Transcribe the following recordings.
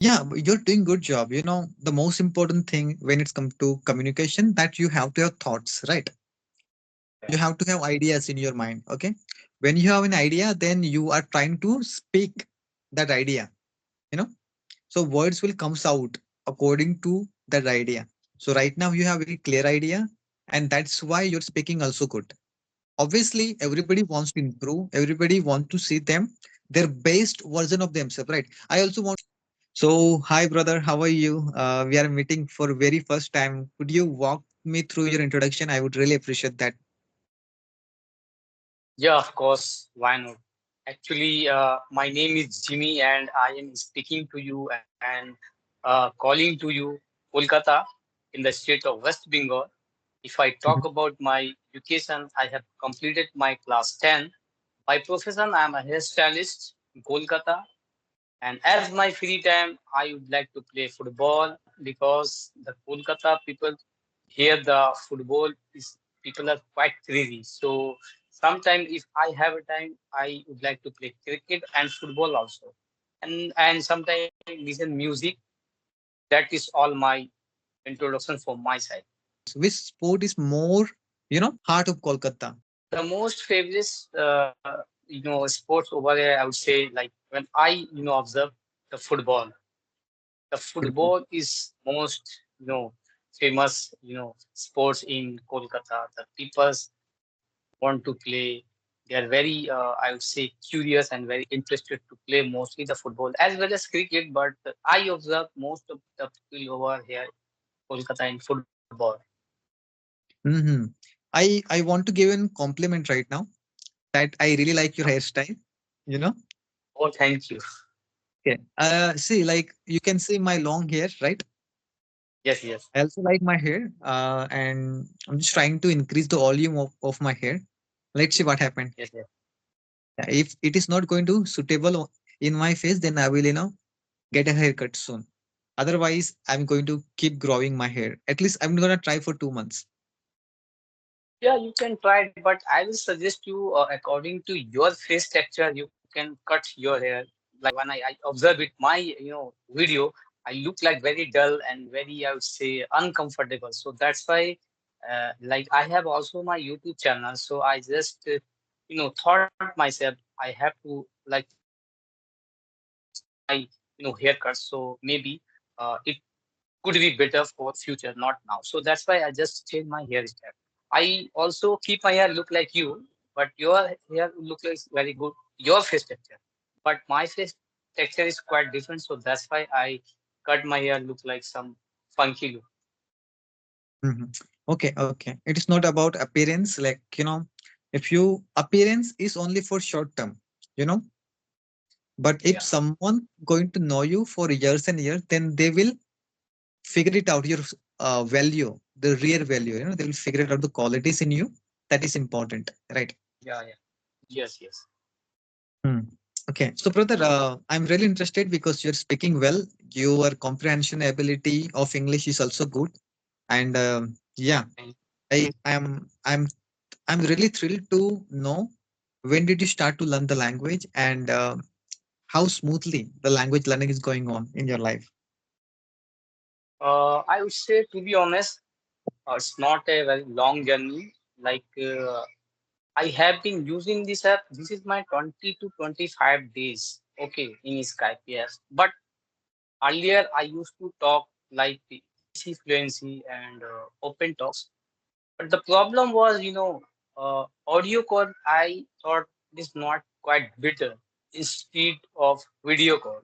Yeah, you're doing good job. The most important thing when it's come to communication that you have to have thoughts, right? You Yeah, have to have ideas in your mind. Okay. When you have an idea, then you are trying to speak that idea, you know. So words will comes out according to that idea. So right now you have very clear idea, and that's why you're speaking also good. Obviously, everybody wants to improve. Everybody wants to see them their best version of themselves, right? I also want. So, hi, brother. How are you? We are meeting for very first time. Could you walk me through your introduction? I would really appreciate that. yeah, of course. Why not? Actually, my name is Jimmy, and I am speaking to you and calling to you, Kolkata, in the state of West Bengal. If I talk Mhm. about my education, I have completed my class 10. By profession, I am a hairstylist in Kolkata. And as my free time, I would like to play football because the Kolkata people here, the football is people are quite crazy. So sometimes if I have a time, I would like to play cricket and football also. And sometimes listen music. That is all my introduction from my side. Which sport is more, heart of Kolkata? The most favorite, sports over there, I would say, like when I observe the football. The Football. football is most famous sports in Kolkata. The people want to play. They are very, I would say, curious and very interested to play mostly the football as well as cricket. But I observe most of the people over here, Kolkata in football. Hmm. I want to give a compliment right now that I really like your hairstyle. You know. Oh, thank you. Okay. See, like you can see my long hair, right? Yes, yes, I also like my hair, and I'm just trying to increase the volume of my hair. Let's see what happened. yes, yes. If it is not going to suitable in my face, then I will, get a haircut soon. Otherwise, I'm going to keep growing my hair. At least I'm gonna try for 2 months. Yeah, you can try it, but I will suggest you, according to your face texture, you can cut your hair. Like when I observe it, my video, I look like very dull and very, I would say, uncomfortable. So that's why, like I have also my YouTube channel. So I just thought myself I have to like haircut. So maybe it could be better for future, not now. So that's why I just changed my hairstyle. I also keep my hair look like you, but your hair look like very good. Your face texture, but my face texture is quite different. So that's why I cut my hair look like some funky look. Mhm. Okay, okay. It is not about appearance. Like, if you appearance is only for short term, you know, but if Yeah, someone going to know you for years and years, then they will figure it out your value, the real value. They will figure it out the qualities in you that is important, right? yeah, yeah. Yes, yes. Hmm. Okay, so brother, I'm really interested because you're speaking well. Your comprehension ability of English is also good, and yeah, And I'm really thrilled to know when did you start to learn the language and how smoothly the language learning is going on in your life. I would say, to be honest, it's not a very long journey. Like I have been using this app. This is my 20 to 25 days. Okay, in Skype, yes. But earlier, I used to talk like the easy fluency and open talks. But the problem was, audio call, I thought is not quite better instead of video call.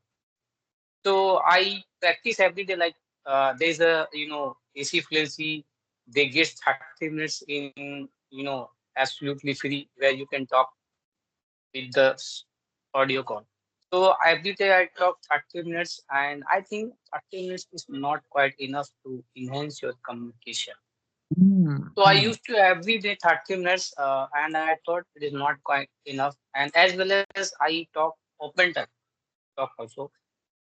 So I practice every day. Like there's a, AC fluency. They get 30 minutes in, absolutely free where you can talk with the audio call. So every day I talk 30 minutes, and I think 30 minutes is not quite enough to enhance your communication. So I Mm-hmm. used to every day 30 minutes, and I thought it is not quite enough. And as well as I talk open talk also.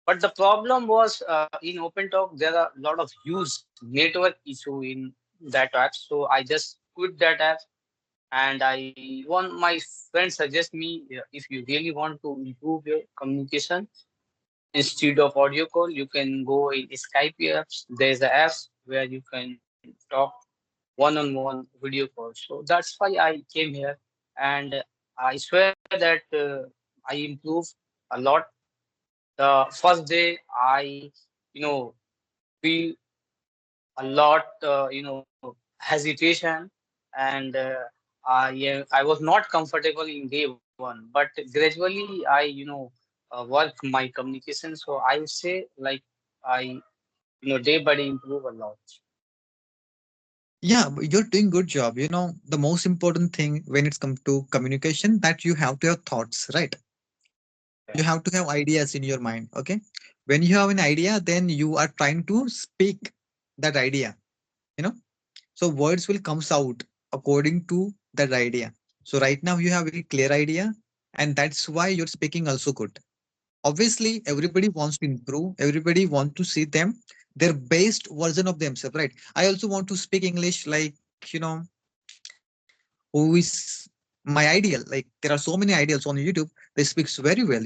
But the problem was in open talk there are a lot of huge network issue in that app. So I just quit that app, and I want my friend suggest me, if you really want to improve your communication, Instead of audio call, you can go in Skype apps. There's a apps where you can talk one-on-one video call. So that's why I came here, and I swear that I improved a lot. The first day, I, you know, feel a lot, hesitation, and I was not comfortable in day one, but gradually I, work my communication. So I would say like I, day by day improve a lot. Yeah, you're doing good job. The most important thing when it's come to communication, that you have to have thoughts, right? You Yeah. have to have ideas in your mind. Okay. When you have an idea, then you are trying to speak that idea, you know. So words will comes out according to that idea. So right now you have very clear idea, and that's why you're speaking also good. Obviously, everybody wants to improve. Everybody want to see them their best version of themselves, right? I also want to speak English like, who is my ideal. Like there are so many ideals on YouTube. They speaks very well,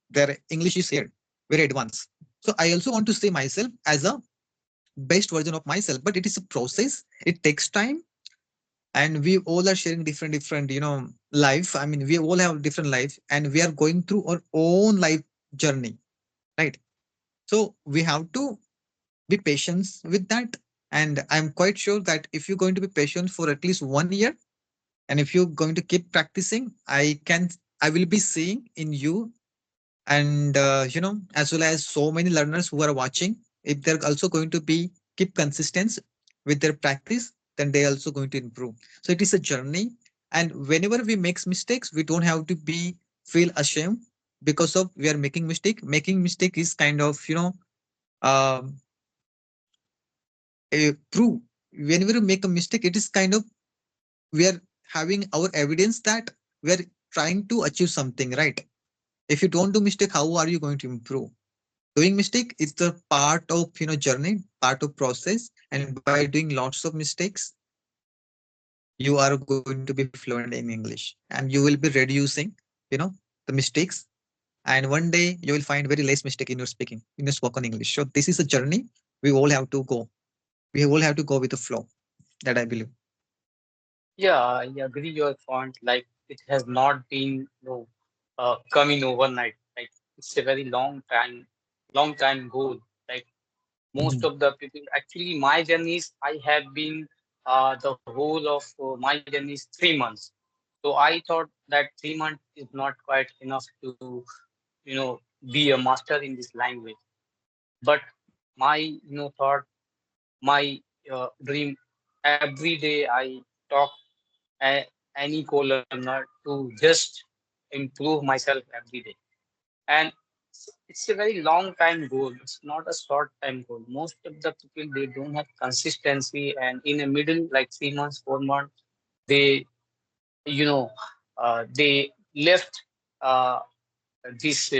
Their English is here, very advanced. So I also want to see myself as a best version of myself, but it is a process. It takes time, and we all are sharing different life. I mean, we all have different life, and we are going through our own life journey, right? So we have to be patient with that. And I'm quite sure that if you're going to be patient for at least 1 year, and if you're going to keep practicing, I will be seeing in you, and as well as so many learners who are watching, if they're also going to be keep consistent with their practice, then they also going to improve. So it is a journey, and whenever we make mistakes, we don't have to be feel ashamed because of we are making mistake is kind of um true. Whenever you make a mistake, it is kind of we are having our evidence that we are trying to achieve something, right? If you don't do mistake, how are you going to improve? Doing mistake is the part of journey, part of process, and by doing lots of mistakes, you are going to be fluent in English, and you will be reducing you know the mistakes, and one day you will find very less mistake in your speaking, in your spoken English. So this is a journey we all have to go. We all have to go with the flow, that I believe. Yeah, I agree your point. Like it has not been, coming overnight. Like it's a very long time goal. Like most Mhm. of the people, actually, my journeys, I have been, the whole of my journey is 3 months. So I thought that 3 months is not quite enough to, be a master in this language. But my, thought, my dream, every day I talk any co-learner to just improve myself every day. And it's a very long time goal. It's not a short time goal. Most of the people, they don't have consistency, and in the middle, like 3 months, 4 months, they, you know, they left uh, this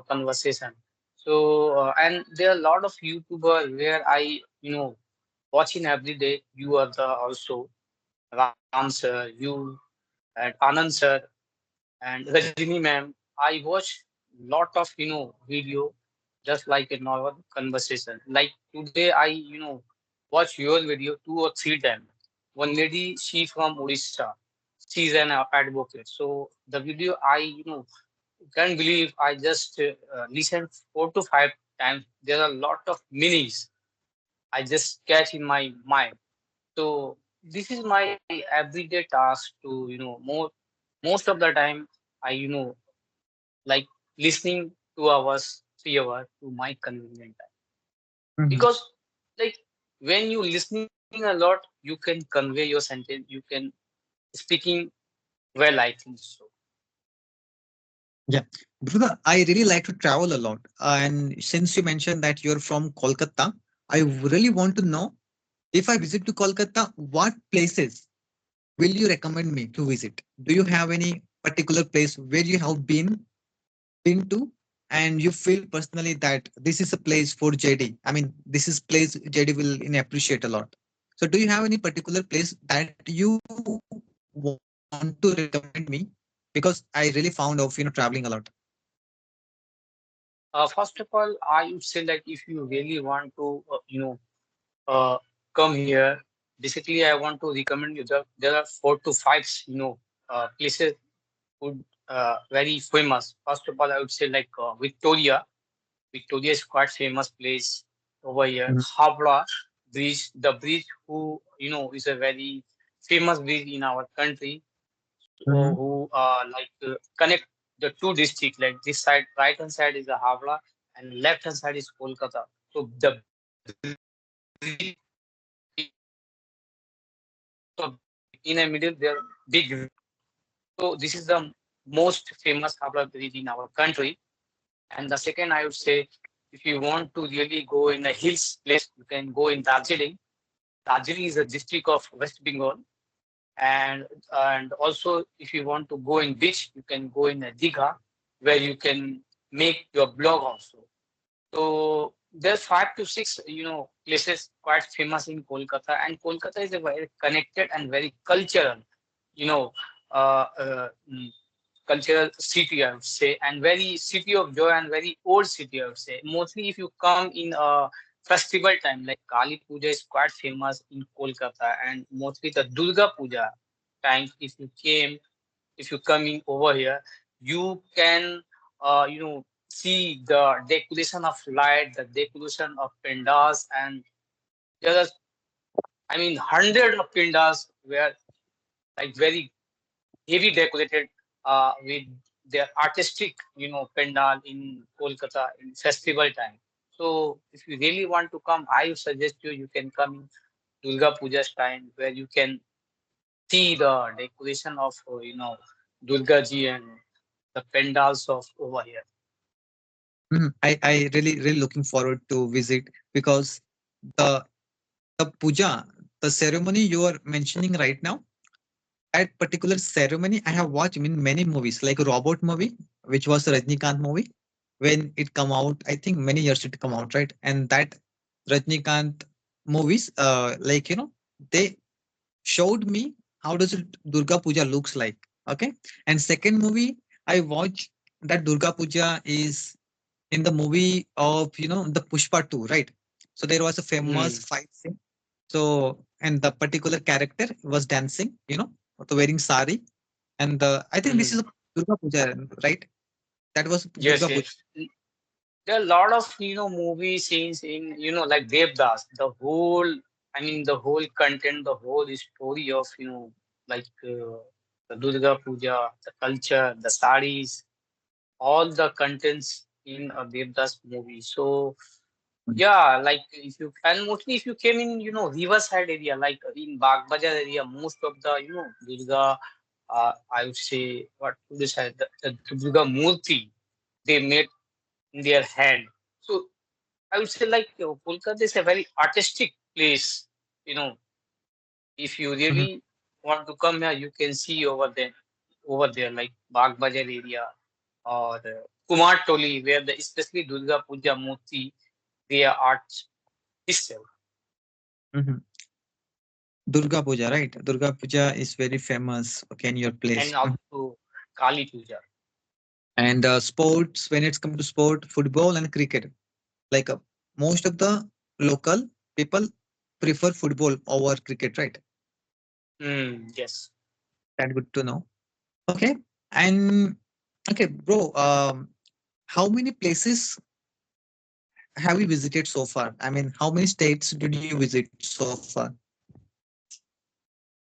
conversation. So and there are a lot of YouTuber where I watching every day. You are the also Ram sir, you and Anand sir and Rajini ma'am. I watch lot of video just like a normal conversation. Like today, I watch your video 2 or 3 times. One lady, she from Odisha. She's an advocate. So the video I can't believe I just listened 4 to 5 times. There are a lot of meanings I just catch in my mind. So this is my everyday task to most of the time I like listening 2 hours, 3 hours to my convenient time. Mhm. Because like when you listening a lot, you can convey your sentence, you can speaking well, I think so. Yeah, Dhruva, I really like to travel a lot. And since you mentioned that you're from Kolkata, I really want to know, if I visit to Kolkata, what places will you recommend me to visit? Do you have any particular place where you have been to, and you feel personally that this is a place for JD? I mean, this is place JD will appreciate a lot. So, do you have any particular place that you want to recommend me? Because I really found of traveling a lot. First of all, I would say like if you really want to, uh, come here, basically I want to recommend you that there are four to five, places would very famous. First of all, I would say like Victoria. Victoria is quite famous place over here. Mhm, Havra bridge, the bridge who is a very famous bridge in our country. mhm, Who connect the two districts. Like this side, right hand side is the Havra, and left hand side is Kolkata. So the bridge of in a middle there big. So this is the most famous Havra bridge in our country. And the second, I would say, if you want to really go in a hills place, you can go in Darjeeling. Darjeeling is a district of West Bengal. And also, if you want to go in beach, you can go in a Digha, where you can make your blog also. So there's five to six, places quite famous in Kolkata, and Kolkata is a very connected and very cultural, you know, uh, uh, mm, cultural city, I would say, and very city of joy and very old city, I would say. Mostly, if you come in a festival time, like Kali Puja is quite famous in Kolkata, and mostly the Durga Puja time, if you coming over here, you can see the decoration of light, the decoration of pandals, and there are, I mean, hundred of pandals were like very heavy decorated with their artistic, pandal in Kolkata in festival time. So if you really want to come, I would suggest you can come in Durga Puja's time, where you can see the decoration of Durga ji and the pandals of over here. mhm. I really looking forward to visit because the the puja, the ceremony you are mentioning right now, that particular ceremony I have watched in many movies, like Robot movie, which was a Rajnikant movie. When it come out, I think many years it come out, right? And that Rajnikant movies, they showed me how does it Durga Puja looks like. Okay. And second movie I watched, that Durga Puja is in the movie of the Pushpa 2, right? So there was a famous Hmm. fight scene. So and the particular character was dancing, wearing sari, and I think this Hmm. is a Durga Puja, right? That was Yes, Durga Puja. yes. There are a lot of movie scenes in like Devdas. The whole content, the whole story of the Durga Puja, the culture, the saris, all the contents in a Devdas movie. So yeah, like if you and mostly if you came in riverside area like in Bagh Bazaar area, most of the Durga, I would say what to decide the Durga Murti they made in their hand. So I would say like Kolkata is a very artistic place. You know, if you Mhm, really want to come here, you can see over there like Bagh Bazaar area or Kumar Toli, where the especially Durga Puja Murti, their art itself, mhm. Durga Puja, right? Durga Puja is very famous. Okay, in your and place. Mhm. also Kali Puja. And sports, when it's come to sport, football and cricket, like most of the local people prefer football over cricket, right? Yes. That good to know. Okay, and okay, bro. How many places have you visited so far? I mean, how many states did you visit so far?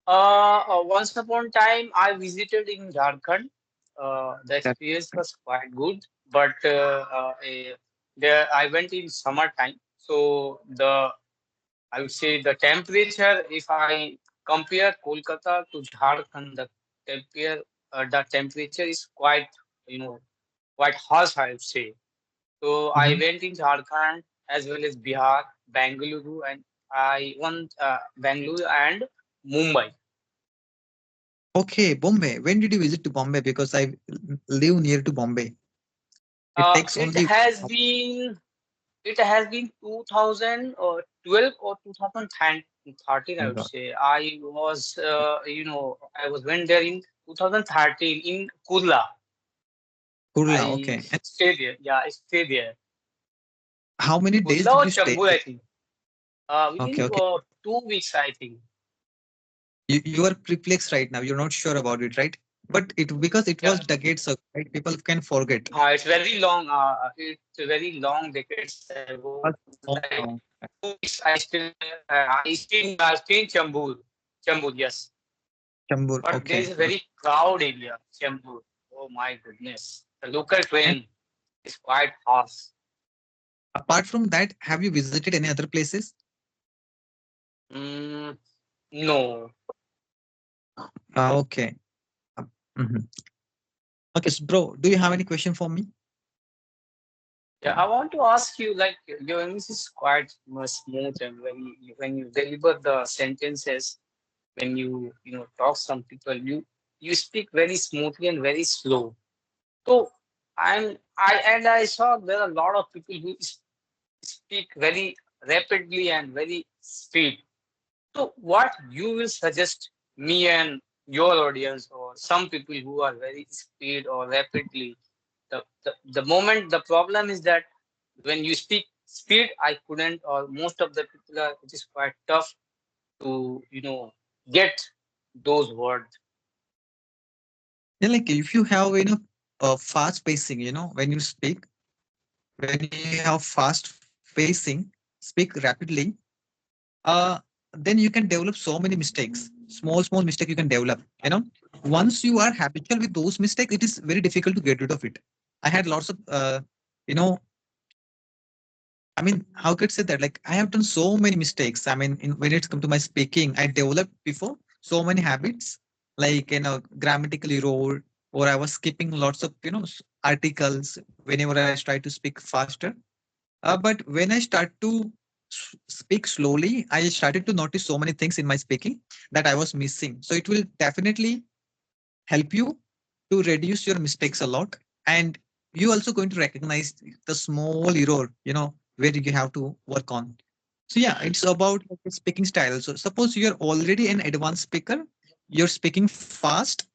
Once upon time, I visited in Jharkhand. The That experience was quite good, but there I went in summertime. So I would say the temperature, if I compare Kolkata to Jharkhand, the temperature is you know, quite harsh, I would say. So I mhm. went in Jharkhand as well as Bihar, Bangalore, and I went Bangalore and Mumbai. Okay, Bombay. When did you visit to Bombay? Because I live near to Bombay. It takes It only has been it has been 2012 or 2013, I my would God, say. I was went there in 2013 in Kurla. Kurla. I Okay. And stay there. Yeah, I stay there. how many Kurla days or did you stay Chambur, I there? think. Within Okay. Okay. 2 weeks, I think. You are perplexed right now. You're not sure about it, right? But it because it Yeah. was decades ago, right? People can forget. It's very long. It's very long decades ago. A Like long, 2 weeks, I stay in Chambur. Chambur, yes. Chambur. But there is Okay. a very crowd area, Chembur. Oh my goodness. The local And train is quite fast. apart from that, have you visited any other places? Mm, no. Okay. Uh, mhm. Okay, so bro, do you have any question for me? Yeah, I want to ask you, like, your English is quite much smooth and when you deliver the sentences, when you talk some people, you speak very smoothly and very slow. So I saw there are a lot of people who speak very rapidly and very speed. So, what you will suggest me and your audience, or some people who are very speed or rapidly? The moment the problem is that when you speak speed, I couldn't, or most of the people are, it is quite tough to get those words. Yeah, like if you have fast pacing, when you speak, when you have fast pacing, speak rapidly, uh, then you can develop so many mistakes. Small mistake you can develop. Once you are habitual with those mistakes, it is very difficult to get rid of it. I had lots of you know I mean, how could I say that? Like, I have done so many mistakes. I mean, when it's come to my speaking, I developed before so many habits, like grammatical error, or I was skipping lots of articles whenever I try to speak faster. But when I start to speak slowly, I started to notice so many things in my speaking that I was missing. So it will definitely help you to reduce your mistakes a lot, and you also going to recognize the small error where you have to work on. So yeah, it's about like the speaking style. So suppose you're already an advanced speaker, you're speaking fast,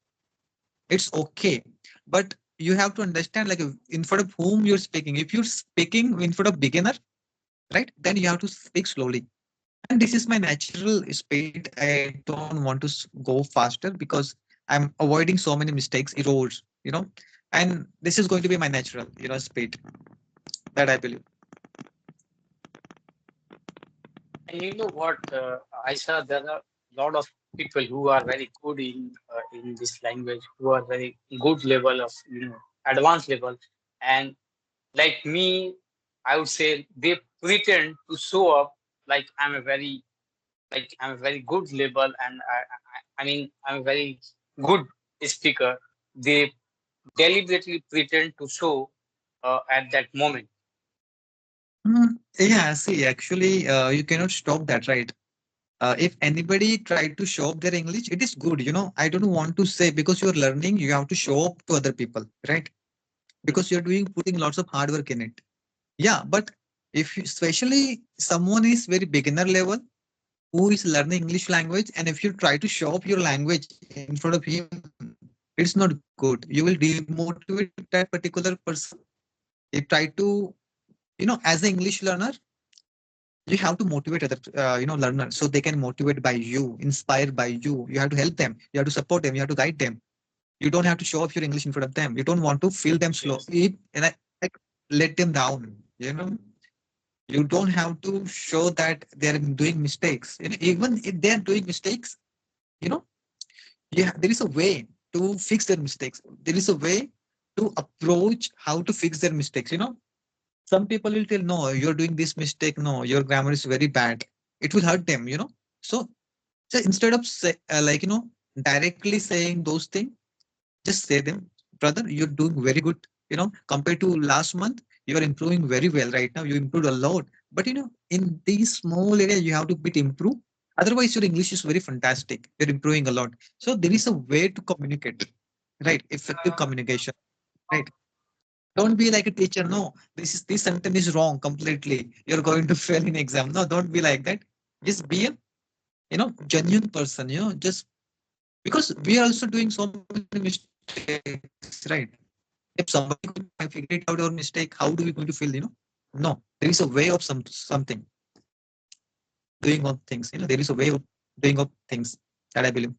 it's okay, but you have to understand, like, in front of whom you're speaking. If you're speaking in front of beginner, right, then you have to speak slowly. And this is my natural speed. I don't want to go faster because I'm avoiding so many mistakes, errors, and this is going to be my natural, speed that I believe. And you know what, Aisha, there are a lot of people who are very good in this language, who are very good level of advanced level, and like me, I would say they pretend to show up like I'm a very good level, and I mean I'm a very good speaker. They deliberately pretend to show at that moment. Yeah, see, actually, you cannot stop that, right? If anybody tried to show up their English, it is good. I don't want to say because you're learning, you have to show up to other people, right? Because you're doing putting lots of hard work in it. Yeah, but if especially someone is very beginner level who is learning English language, and if you try to show up your language in front of him, it's not good. You will demotivate that particular person. You try to, as an English learner, you have to motivate other learners so they can motivate by you, inspired by you. You have to help them, you have to support them, you have to guide them. You don't have to show off your English in front of them. You don't want to feel them slow, Yes. and like let them down. You don't have to show that they're doing mistakes. Even if they're doing mistakes, you know yeah, there is a way to fix their mistakes. There is a way to approach how to fix their mistakes. Some people will tell, no, you're doing this mistake, no, your grammar is very bad. It will hurt them. So, so instead of directly saying those things, just say them, brother, you're doing very good. Compared to last month, you are improving very well right now. You improved a lot. But in these small area, you have to bit improve. Otherwise, your English is very fantastic. You're improving a lot. So there is a way to communicate, right? Effective communication, right? Don't be like a teacher. No, this sentence is wrong completely. You're going to fail in exam. No, don't be like that. Just be a genuine person. Just because we are also doing so many mistakes, right? If somebody going to figure it out our mistake, how do we going to feel? No, there is a way of something doing of things. There is a way of doing of things that I believe.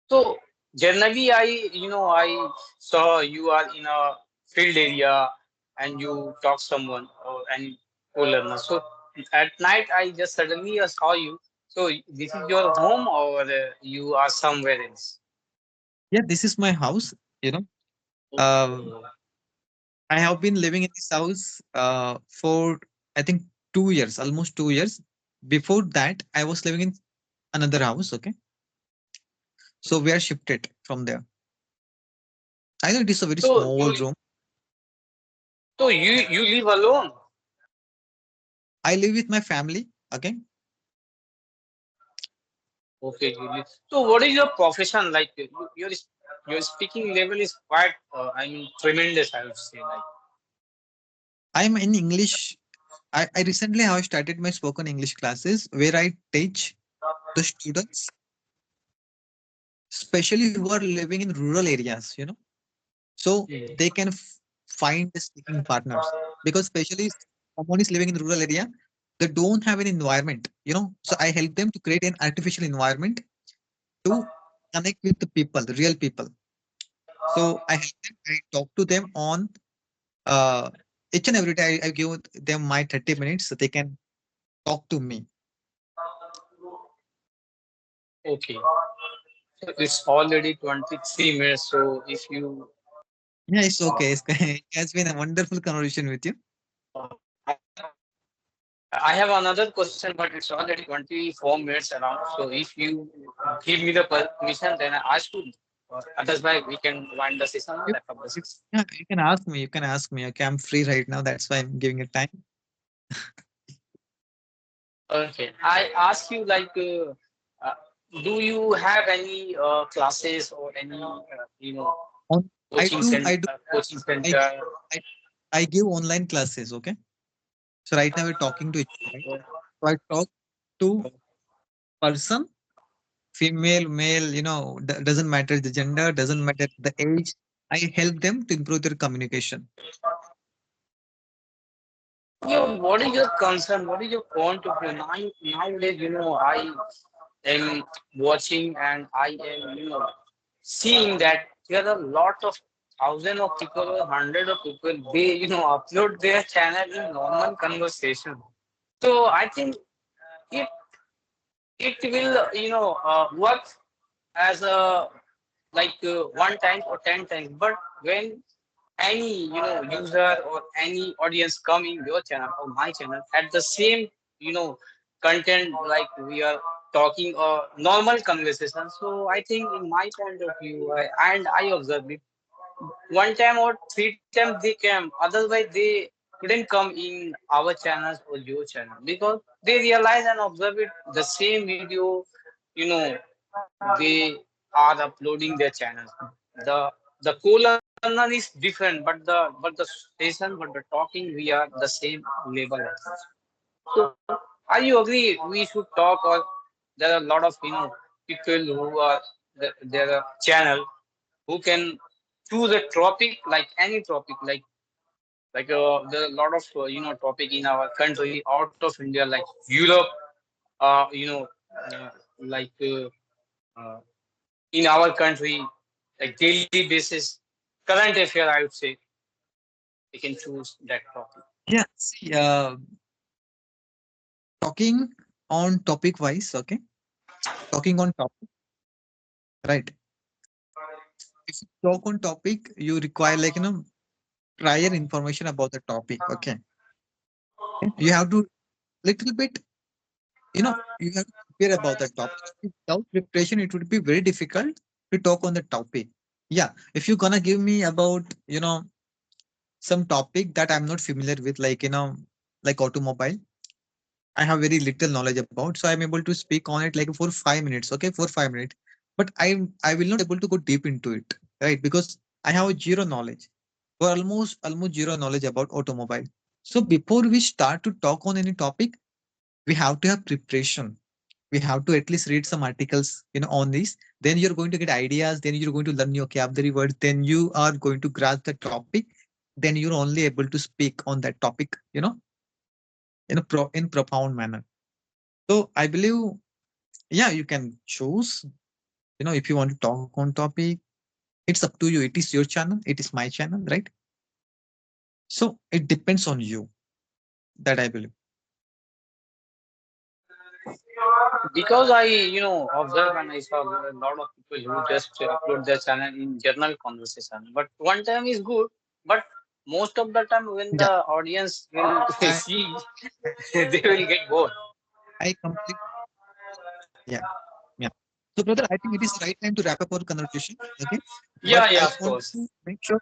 So generally, I saw you are in a field area and you talk someone or any co-learner. So at night, I just suddenly saw you. So this is your home or you are somewhere else? Yeah, this is my house. You know, uh, Okay. I have been living in this house for I think 2 years, almost 2 years. Before that, I was living in another house. Okay, so we are shifted from there. I know it is a very So small you room. so you live alone? I live with my family. Okay, Okay, you live. So what is your profession like? Your speaking level is quite I mean tremendous. I would say like. I'm in English. I recently have started my spoken English classes where I teach the students, especially who are living in rural areas. So Hmm. they can find the speaking partners, because especially someone is living in rural area, they don't have an environment. So I help them to create an artificial environment to connect with the people, the real people. So I help them, I talk to them on uh, each and every day. I give them my 30 minutes so they can talk to me. Okay. So it's already 23 minutes. So if you, Yeah, it's uh, okay. It has been a wonderful conversation with you. I have another question, but it's already 24 minutes around. So if you give me the permission, then I ask you. Otherwise, we can wind the session or You, wrap up the you, session. yeah, you can ask me. You can ask me. Okay, I'm free right now. That's why I'm giving it time. Okay. I ask you like, uh, do you have any classes or any, On, I do. I do. coaching I give. center? I, I give online classes. Okay. So right now we're talking to each other, right? So I talk to person, female, male. Doesn't matter the gender. Doesn't matter the age. I help them to improve their communication. What is your concern? What is your point of view? Nowadays, I am watching and I am, seeing that there are a lot of thousands of people or hundred of people, they, upload their channel in normal conversation. So I think it it will, work as a like one time or 10 times. But when any user or any audience come in your channel or my channel at the same content like we are talking or normal conversation, so I think in my point of view and I observe it one time or 3 times they came, otherwise they couldn't come in our channels or your channel because they realize and observe it the same video, you know they are uploading their channels. The co-learner is different, but the session, but the talking, we are the same level. So are you agree we should talk, or there are a lot of people who are their channel who can choose a topic like any topic like there are a lot of topic in our country out of India like Europe, uh, like uh, in our country, like daily basis, current affair, I would say, we can choose that topic. Yeah. See, talking on topic wise. Okay. Talking on topic. Right. If you talk on topic, you require prior information about the topic. Okay. You have to little bit. You have to prepare about the topic. Without preparation, it would be very difficult to talk on the topic. Yeah. If you're gonna give me about some topic that I'm not familiar with, like automobile, I have very little knowledge about, so I'm able to speak on it like for 5 minutes. Okay, for 5 minutes, but I will not able to go deep into it, right? Because I have a zero knowledge, or almost zero knowledge about automobile. So before we start to talk on any topic, we have to have preparation. We have to at least read some articles, on this. Then you're going to get ideas. Then you're going to learn your vocabulary words. Then you are going to grasp the topic. Then you're only able to speak on that topic, in profound manner. So I believe, yeah, you can choose. If you want to talk on topic, it's up to you. It is your channel. It is my channel, right? So it depends on you. That I believe. Because I, observe and I saw a lot of people who just upload their channel in general conversation. But one time is good, but most of the time when Yeah, the audience will I see, they will get bored. I complete. Yeah, yeah. So brother, I think it is right time to wrap up our conversation. Okay, but Yeah, I yeah, of want course. to make sure